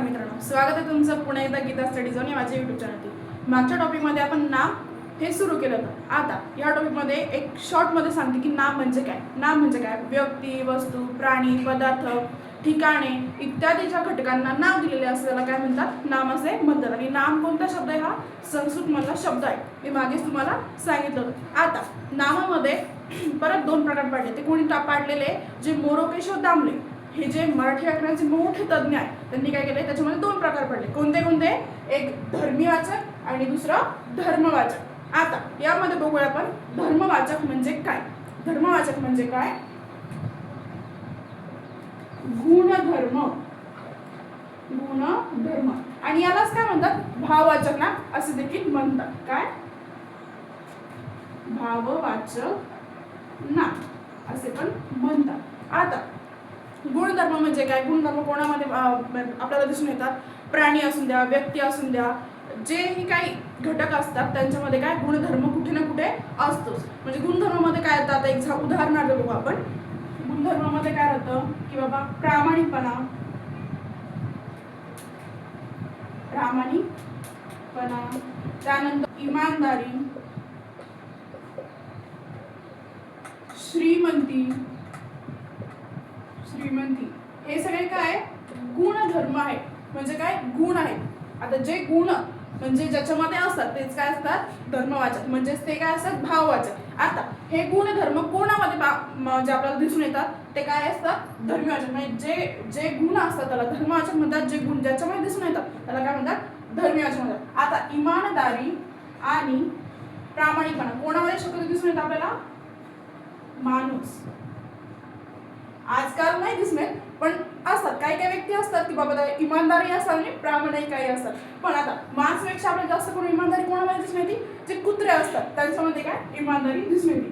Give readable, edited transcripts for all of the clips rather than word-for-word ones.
मित्रांनो, स्वागत आहे तुमचं पुन्हा एकदा गीता स्टडी झोन या माझ्या यूट्यूब चॅनलवर। मागच्या टॉपिकमध्ये आपण नाम हे सुरू केलं होतं। आता या टॉपिकमध्ये एक शॉर्टमध्ये सांगते की नाम म्हणजे काय। नाम म्हणजे काय? व्यक्ती, वस्तू, प्राणी, पदार्थ, ठिकाणे इत्यादीच्या घटकांना नाव दिलेले असते त्याला काय म्हणतात? नाम असे म्हणतात। आणि नाम कोणता शब्द आहे? हा संस्कृतमधला शब्द आहे, मी मागेच तुम्हाला सांगितलं होतं। आता नामामध्ये परत दोन प्रकार पाडले, ते कोणी पाडलेले? जे मोरोकेशव दामले हे जे मराठी व्याकरणाचे मोठे तज्ञ आहेत त्यांनी काय केले, त्याच्यामध्ये दोन प्रकार पडले। कोणते कोणते? एक धर्मीवाचक आणि दुसरं धर्मवाचक। आता यामध्ये बघूया आपण धर्मवाचक म्हणजे काय। धर्मवाचक म्हणजे काय? गुणधर्म, गुणधर्म। आणि यालाच काय म्हणतात? भाववाचक ना असे देखील म्हणतात। काय? भाववाचक ना असे पण म्हणतात। आता गुणधर्म म्हणजे काय? गुणधर्म कोणामध्ये आपल्याला दिसून येतात? प्राणी असून द्या, व्यक्ती असून द्या, जेही काही घटक असतात त्यांच्यामध्ये काय गुणधर्म कुठे ना कुठे असतोच। म्हणजे गुणधर्मामध्ये काय येतात? आता एक उदाहरणार्थ बघू आपण। गुणधर्मामध्ये काय होतं की बाबा प्रामाणिकपणा, प्रामाणिकपणा, त्यानंतर इमानदारी, श्रीमंती, श्रीमंती हे सगळे काय गुणधर्म आहे। म्हणजे काय? गुण आहेत। आता जे गुण म्हणजे ज्याच्यामध्ये असतात तेच काय असतात? धर्मवाचक। म्हणजे ते काय असतात? भाववाचक। आता हे गुणधर्म कोणामध्ये म्हणजे आपल्याला दिसून येतात ते काय असतात? धर्मवाचक। म्हणजे जे जे गुण असतात त्याला धर्मवाचक म्हणतात। जे गुण ज्याच्यामध्ये दिसून येतात त्याला काय म्हणतात? धर्मवाचक म्हणतात। आता इमानदारी आणि प्रामाणिकपणा कोणामध्ये शक्यतो दिसून येतात आपल्याला? माणूस। आजकाल नाही दिसणार पण असतात, काही काही व्यक्ती असतात की बाबा इमानदारी असतात आणि प्रामाणिकही असतात। पण आता माणसापेक्षा आपल्याला जास्त करून इमानदारी कोणामध्ये दिसून येते? जे कुत्रे असतात त्यांच्यामध्ये काय इमानदारी दिसून येते।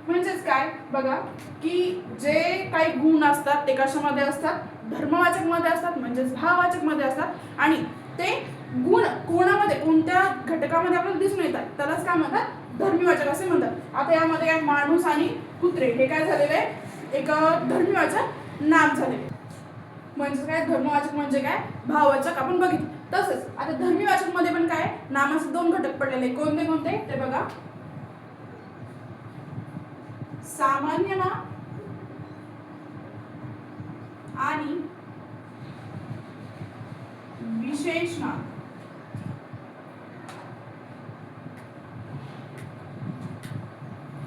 म्हणजेच काय बघा की जे काही गुण असतात ते कशामध्ये असतात? धर्मवाचक मध्ये असतात, म्हणजेच भाववाचक मध्ये असतात। आणि ते गुण कोणामध्ये कोणत्या घटकामध्ये आपल्याला दिसून येतात त्यालाच काय म्हणतात? धर्मीवाचक असे म्हणतात। आता यामध्ये काय माणूस आणि कुत्रे हे काय झालेले? एक धर्मीवाचक नाम झालेले। म्हणजे काय? धर्मवाचक म्हणजे काय? भाववाचक आपण बघितलं। तसंच आता धर्मीवाचक मध्ये पण काय नामाचे दोन घटक पडलेले। कोणते कोणते ते बघा? सामान्य नाम आणि विशेष नाम।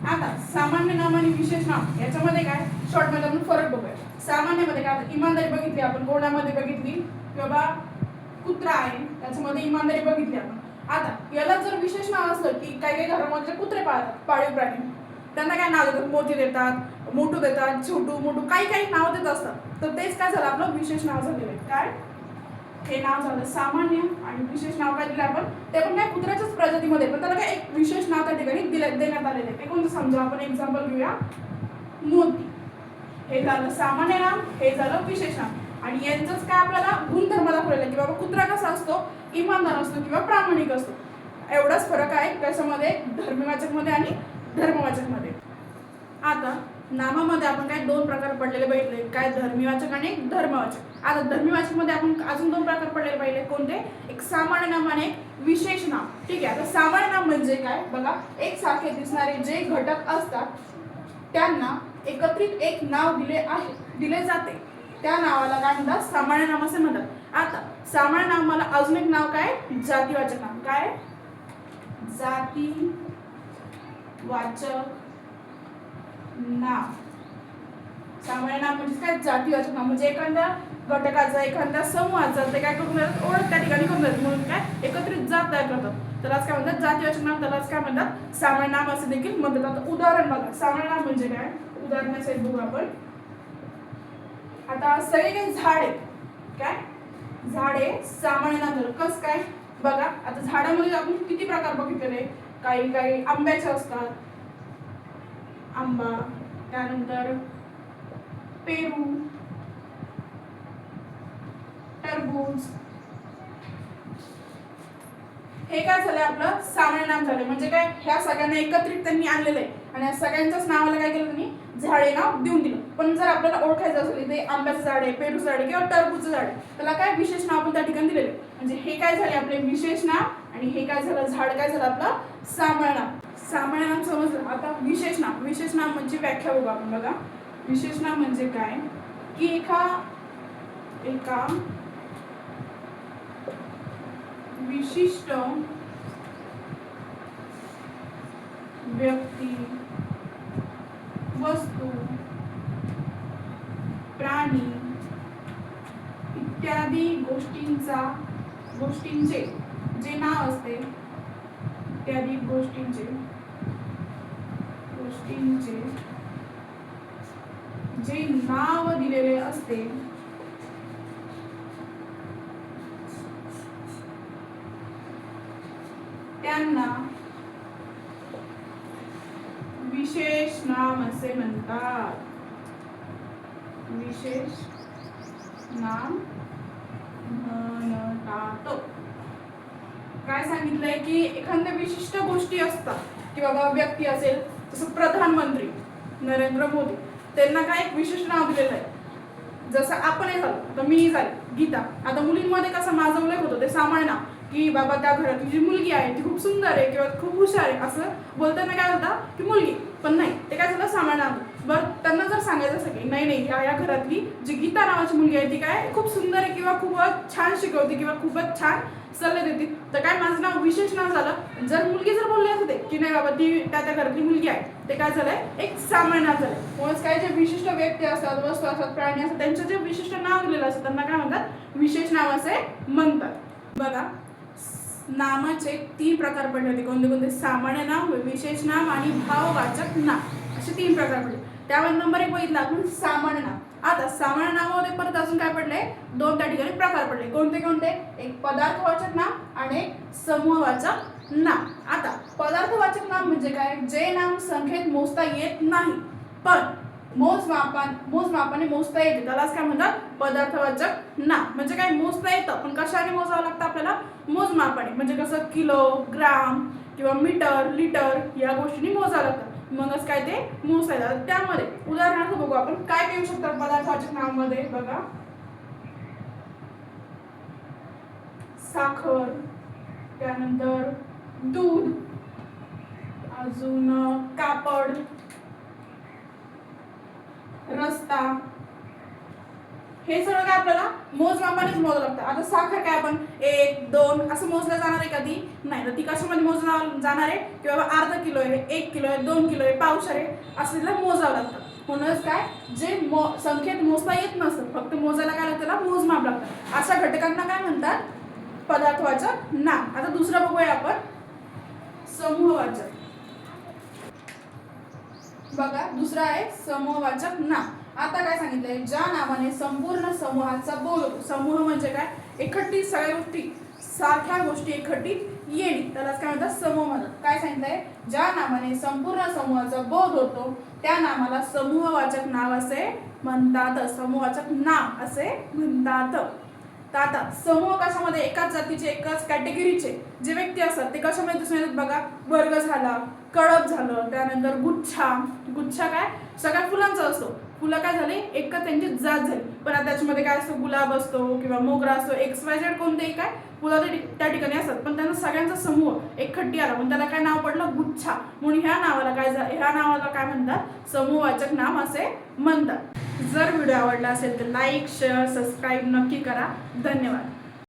आता सामान्य नाम आणि विशेष नाम याच्यामध्ये काय शॉर्ट मध्ये आपण फरक बघूया। सामान्यमध्ये काय? इमानदारी बघितली आपण, कोणामध्ये बघितली? किंवा कुत्रा आहे त्याच्यामध्ये इमानदारी बघितली आपण। आता याला जर विशेष नाव असलं की काही काही घरामध्ये कुत्रे पाळतात, पाळीव प्राणी, त्यांना काय नाव देतात? मोती देतात, मोठू देतात, छोटू मोठू काही काही नाव देत असतात। तर तेच काय झालं? आपलं विशेष नाव झालेलं आहे। काय? हे नाव झालं सामान्य आणि विशेष नाव काय दिलं आपण? ते पण काय कुत्र्याच्याच प्रजातीमध्ये पण त्याला काय एक विशेष नाव त्या ठिकाणी देण्यात आलेलं आहे। ते कोणतं समजा आपण एक्झाम्पल घेऊया, मोती। हे झालं सामान्य नाम, हे झालं विशेष नाम। आणि यांचंच काय आपल्याला गुणधर्म दाखवलेला की बाबा कुत्रा कसा असतो? इमानदार असतो किंवा प्रामाणिक असतो। एवढाच फरक आहे त्याच्यामध्ये धर्मवाचक मध्ये आणि धर्मवाचक मध्ये। आता नामामध्ये आपण काय दोन प्रकार पडलेले बघितले, काय? धर्मीवाचक आणि धर्मवाचक। आता धर्मीवाचक मध्ये आपण अजून दोन प्रकार पडलेले पाहिले। कोणते? एक सामान्य नाम आणि एक विशेष नाम। ठीक आहे। आता सामान्य नाम म्हणजे काय बघा? एक सारखे दिसणारे जे घटक असतात त्यांना एकत्रित एक नाव दिले जाते, त्या नावाला काय म्हणतात? सामान्य नाम असे म्हणतात। आता सामान्य नामाला अजून एक नाव काय? जातीवाचक नाम। काय? जातीवाचक नाम। सामान्य नाम म्हणजे काय? जातीवाचक नाम। म्हणजे एखाद्या घटकाचा, एखाद्या समूहाचा ते काय करून देतात? ओळख त्या ठिकाणी करून देतात, म्हणून काय एकत्रित जात तयार करतात, त्यालाच काय म्हणतात? जातीवाचक नाम। त्यालाच काय म्हणतात? सामान्य नाम असे देखील म्हणतात। आता उदाहरण बघा, सामान्य नाम म्हणजे काय? उदाहरणासहित बघू आपण। आता सगळे काही झाड आहेत, काय झाडे सामान्य नाम झालं। कसं काय बघा? आता झाडामध्ये आपण किती प्रकार बघितलेले? काही काही आंब्याचे असतात, आंबा, त्यानंतर पेरू, टरबूज, हे काय झालं? आपलं सामान्य नाम झाले। म्हणजे काय? ह्या सगळ्यांना एकत्रित त्यांनी आणलेलं आहे आणि या सगळ्यांच्याच नावाला काय केलं? त्यांनी झाडे नाव देऊन दिलं। पण जर आपल्याला ओळखायचं असेल ते आंब्याचं झाड आहे, पेरूचं झाड आहे किंवा टरबूजचं झाड आहे, त्याला काय विशेष नाव आपण त्या ठिकाणी दिलेले. म्हणजे हे काय झाले आपले विशेष नाव आणि हे काय झालं झाड काय झालं आपलं सामान्य नाव. सामान्य नाम समजलं. आता विशेष नाव. विशेष नाम म्हणजे व्याख्या बघू आपण. बघा विशेष नाम म्हणजे काय की एका विशिष्ट व्यक्ती, वस्तू, प्राणी इत्यादी गोष्टींचे जे नाव असते, इत्यादी गोष्टींचे जे नाव दिलेले असते त्यांना विशेष नाम असे म्हणतात. विशेष नाम म्हणतात. काय सांगितलंय की एखाद्या विशिष्ट गोष्टी असतात की बाबा व्यक्ती असेल, जसं प्रधानमंत्री नरेंद्र मोदी, त्यांना काय एक विशिष्ट नाव दिलेलं आहे. जसं आपण हे झालं, आता मी झाले गीता. आता मुलींमध्ये कसं माझं उल्लेख होतो ते सामान्य नाव की बाबा त्या घरातली जी मुलगी आहे ती खूप सुंदर आहे किंवा खूप हुशार आहे असं बोलताना काय होतं की मुलगी, पण नाही ते काय झालं सामान्य नाव. बरं त्यांना जर सांगायचं असं की नाही या घरातली जी गीता नावाची मुलगी आहे ती काय खूप सुंदर आहे किंवा खूपच छान शिकवते किंवा खूपच छान सल्ले देते, तर काय माझं नाव विशेष नाव झालं. जर मुलगी जर बोलली असते की नाही बाबा ती त्या घरातली मुलगी आहे, ते काय झालंय एक सामान्य नाव झालंय. म्हणूनच काय जे विशिष्ट व्यक्ती असतात, वस्तू असतात, प्राणी असतात, त्यांचं जे विशिष्ट नाव दिलेलं असतं त्यांना काय म्हणतात विशेष नाव असे म्हणतात. बघा नामाचे 3 प्रकार पडले होते. कोणते? सामान्य नाव, विशेष नाम आणि भाववाचक नाम असे 3 प्रकार पडले. त्यावर नंबर 1 बघितला आपण सामान्य नाव. आता सामान्य नावामध्ये परत अजून काय पडले 2 त्या ठिकाणी प्रकार पडले. कोणते? एक पदार्थवाचक नाम आणि एक समूहवाचक नाम. आता पदार्थवाचक नाम म्हणजे काय, जे नाम संख्येत मोजता येत नाही पण मोजमापाने मोजता येते त्यालाच काय म्हणतात पदार्थवाचक नाम. म्हणजे काय मोजता येतं पण कशाने मोजावं लागतं आपल्याला मोजमापाने. म्हणजे कसं किलो, ग्राम किंवा मीटर, लिटर या गोष्टींनी मोजावं लागतं, मगच काय ते मोजता येतात. त्यामध्ये उदाहरणार्थ बघू आपण काय काय येऊ शकतात पदार्थवाचक नावामध्ये. बघा साखर, त्यानंतर दूध, अजून कापड, रस्ता, हे सगळं काय आपल्याला मोजमापानेच मोजावं लागतं. आता साखर काय आपण 1, 2 असं मोजलं जाणार आहे कधी नाही, तर ती कशामध्ये मोजलं जाणार आहे की बाबा अर्धा किलो आहे, 1 किलो आहे, 2 किलो आहे, पावशेर आहे असं तिला मोजावं लागतं. म्हणूनच काय जे संख्येत मोजता येत नसतं, फक्त मोजायला काय लागतं त्याला मोजमाप लागतं. अशा घटकांना काय म्हणतात पदार्थवाचक नाम. आता दुसरं बघूया आपण समूहवाचक. बघा दुसरा आहे समूहवाचक नाम. आता काय सांगितलंय, ज्या नावाने संपूर्ण समूहाचा बोध होतो. समूह म्हणजे काय, एकत्रित सगळ्या गोष्टी, सारख्या गोष्टी एकत्रित येणे, त्यालाच काय म्हणतात समूह म्हणतात. काय सांगितलंय, ज्या नावाने संपूर्ण समूहाचा बोध होतो त्या नामाला समूहवाचक नाव असे म्हणतात. समूहवाचक नाम असे म्हणतात. तर आता समूह कशामध्ये एकाच जातीचे, एकाच कॅटेगरीचे जे व्यक्ती असतात ते कशामध्ये दिसून येतात. बघा वर्ग झाला, कळप झालं, त्यानंतर गुच्छा काय सगळ्या फुलांचा असतो. फुलं काय झाले एकच त्यांची जात झाली. पण आता त्याच्यामध्ये काय असतो गुलाब असतो किंवा मोगरा असतो, XYZ कोणतेही काय फुलं त्या ठिकाणी असतात, पण त्यांना सगळ्यांचा समूह एकखट्टी आला म्हणून त्याला काय नाव पडलं गुच्छा. म्हणून ह्या नावाला काय म्हणतात समूहवाचक नाम असे म्हणतात. जर व्हिडिओ आवडला असेल तर लाईक, शेअर, सबस्क्राईब नक्की करा. धन्यवाद.